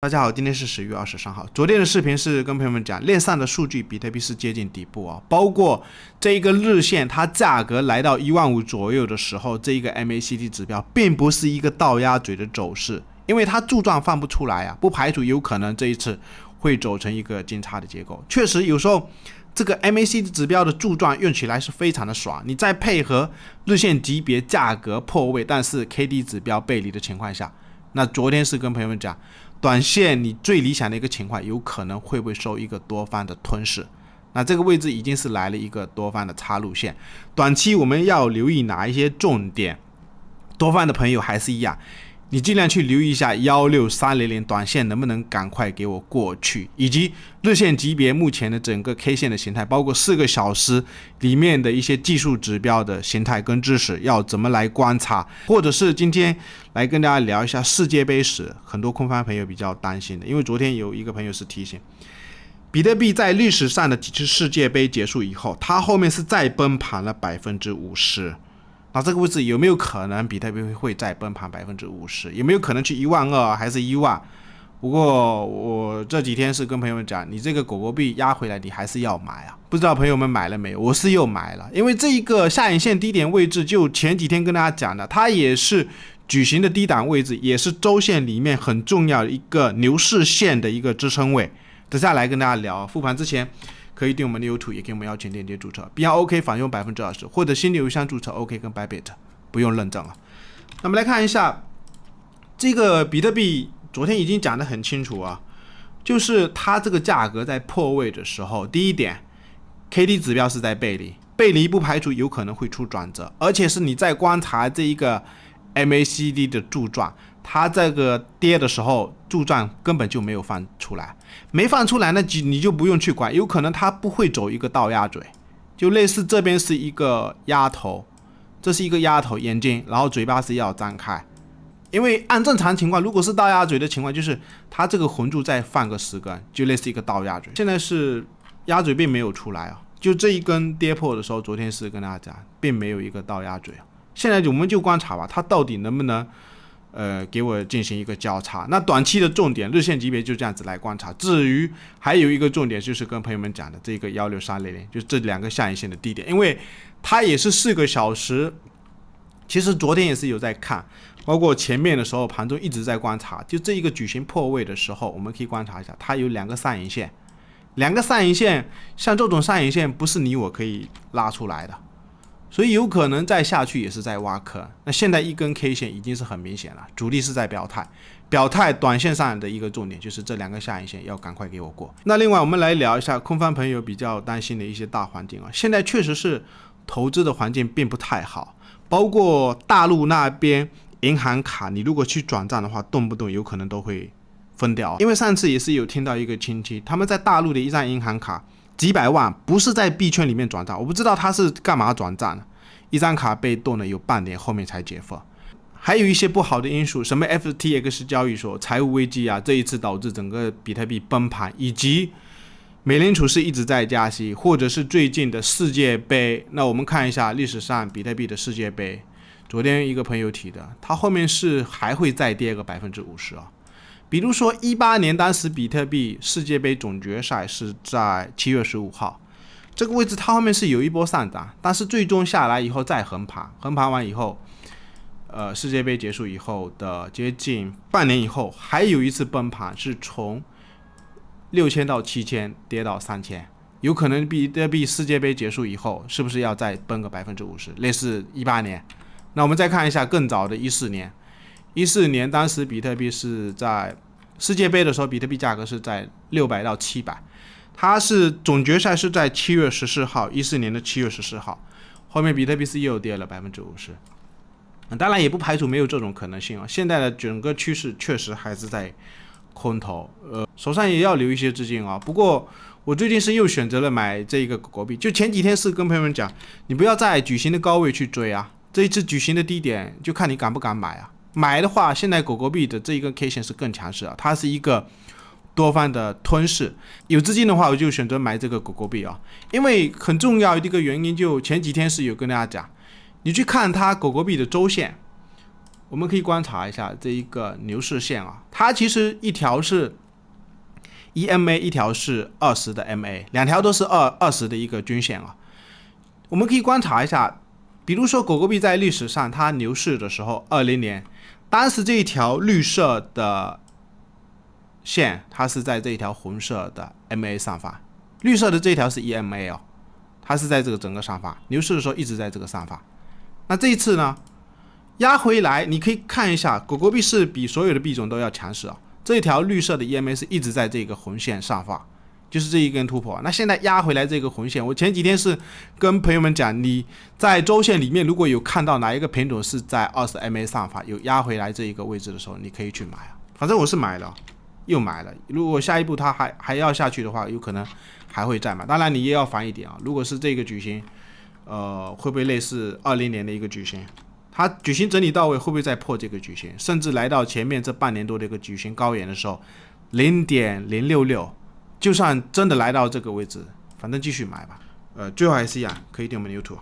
大家好，今天是10月23号。昨天的视频是跟朋友们讲，链上的数据，比特币是接近底部啊，包括这一个日线，它价格来到15000左右的时候，这一个 MACD 指标并不是一个倒压嘴的走势，因为它柱状放不出来啊，不排除有可能这一次会走成一个金叉的结构。确实，有时候这个 MACD 指标的柱状用起来是非常的爽，你再配合日线级别价格破位，但是 KD 指标背离的情况下，那昨天是跟朋友们讲。短线你最理想的一个情况，有可能会不会受一个多方的吞噬？那这个位置已经是来了一个多方的插入线，短期我们要留意哪一些重点？多方的朋友还是一样，你尽量去留意一下16300短线能不能赶快给我过去，以及日线级别目前的整个 K 线的形态，包括4个小时里面的一些技术指标的形态跟知识要怎么来观察，或者是今天来跟大家聊一下世界杯史，很多空方朋友比较担心的，因为昨天有一个朋友是提醒，比特币在历史上的几次世界杯结束以后，它后面是再崩盘了50%。那这个位置有没有可能比特币会再崩盘50%？有没有可能去12000还是10000？不过我这几天是跟朋友们讲，你这个狗狗币压回来，你还是要买啊！不知道朋友们买了没有？我是又买了，因为这一个下影线低点位置，就前几天跟大家讲的，它也是矩形的低档位置，也是周线里面很重要的一个牛市线的一个支撑位。等下来跟大家聊，复盘之前可以订我们的 YouTube， 也给我们邀请链接注册，必要 OK 返佣20%，或者新的邮箱注册 OK 跟 Bybit 不用认证了。那么来看一下这个比特币，昨天已经讲得很清楚啊，就是它这个价格在破位的时候，第一点 ，KD 指标是在背离，背离不排除有可能会出转折，而且是你在观察这一个 MACD 的柱状。它这个跌的时候，柱状根本就没有放出来，没放出来，那你就不用去管，有可能它不会走一个倒压嘴，就类似这边是一个压头，这是一个压头眼睛，然后嘴巴是要张开，因为按正常情况，如果是倒压嘴的情况，就是它这个红柱再放个10根，就类似一个倒压嘴。现在是压嘴并没有出来啊，就这一根跌破的时候，昨天是跟大家讲，并没有一个倒压嘴。现在我们就观察吧，它到底能不能给我进行一个交叉。那短期的重点，日线级别就这样子来观察。至于还有一个重点，就是跟朋友们讲的这个16300，就是这2个下影线的低点，因为它也是4个小时。其实昨天也是有在看，包括前面的时候盘中一直在观察，就这一个矩形破位的时候，我们可以观察一下，它有2个上影线，2个上影线，像这种上影线不是你我可以拉出来的。所以有可能再下去也是在挖坑。那现在一根 K 线已经是很明显了，主力是在表态，短线上的一个重点就是这2个下影线要赶快给我过。那另外我们来聊一下空方朋友比较担心的一些大环境啊，现在确实是投资的环境并不太好，包括大陆那边银行卡，你如果去转账的话，动不动有可能都会分掉。因为上次也是有听到一个亲戚，他们在大陆的一张银行卡。几百万不是在币圈里面转账，我不知道他是干嘛转账的，一张卡被冻了有半年，后面才解封。还有一些不好的因素，什么 FTX 交易所财务危机啊，这一次导致整个比特币崩盘，以及美联储是一直在加息，或者是最近的世界杯。那我们看一下历史上比特币的世界杯，昨天一个朋友提的，他后面是还会再跌个50%啊。比如说18年当时比特币世界杯总决赛是在7月15号，这个位置它后面是有一波上涨，但是最终下来以后再横盘，横盘完以后世界杯结束以后的接近半年以后还有一次崩盘，是从6000到7000跌到3000，有可能比特币世界杯结束以后是不是要再崩个50%，类似18年。那我们再看一下更早的14年当时比特币是在世界杯的时候，比特币价格是在600到700，它是总决赛是在7月14号，14年的7月14号，后面比特币是又跌了50%。当然也不排除没有这种可能性啊。现在的整个趋势确实还是在空头，手上也要留一些资金啊。不过我最近是又选择了买这一个狗狗币，就前几天是跟朋友们讲，你不要在矩形的高位去追啊，这一次矩形的低点就看你敢不敢买啊。买的话，现在狗狗币的这一个 K 线是更强势啊，它是一个多方的吞噬。有资金的话，我就选择买这个狗狗币啊，因为很重要的一个原因，就前几天是有跟大家讲，你去看它狗狗币的周线，我们可以观察一下这一个牛市线啊，它其实一条是EMA， 一条是20的 MA， 两条都是20的一个均线啊。我们可以观察一下，比如说狗狗币在历史上它牛市的时候，20年，当时这一条绿色的线，它是在这一条红色的 MA 上方，绿色的这一条是 EMA 哦，它是在这个整个上方，牛市的时候一直在这个上方。那这一次呢，压回来，你可以看一下，狗狗币是比所有的币种都要强势啊。这一条绿色的 EMA 是一直在这个红线上方，就是这一根突破。那现在压回来这个红线，我前几天是跟朋友们讲，你在周线里面如果有看到哪一个品种是在20 MA 上方有压回来这一个位置的时候，你可以去买啊。反正我是买了，又买了。如果下一步它还要下去的话，有可能还会再买。当然你也要防一点啊，如果是这个矩形，会不会类似20年的一个矩形？它矩形整理到位，会不会再破这个矩形，甚至来到前面这半年多的一个矩形高原的时候 0.066， 就算真的来到这个位置，反正继续买吧。最后还是一样，可以点我们的 YouTube。